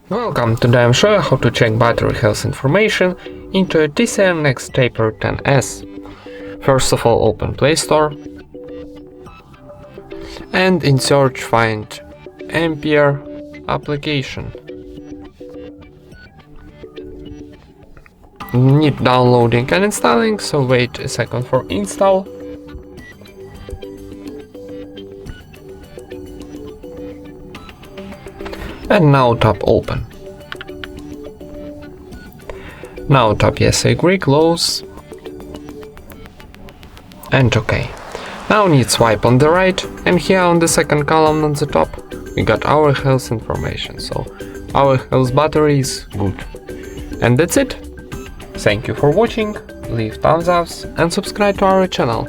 Welcome, today I'm showing how to check battery health information into a TCL NxtPaper 10s. First of all, open Play Store and in search find Ampere application. Need downloading and installing, so wait a second for install. And now tap open. Now tap yes, I agree, close, and OK. Now need swipe on the right, and here on the second column on the top we got our health information, so our health battery is good. And that's it. Thank you for watching, leave thumbs up and subscribe to our channel.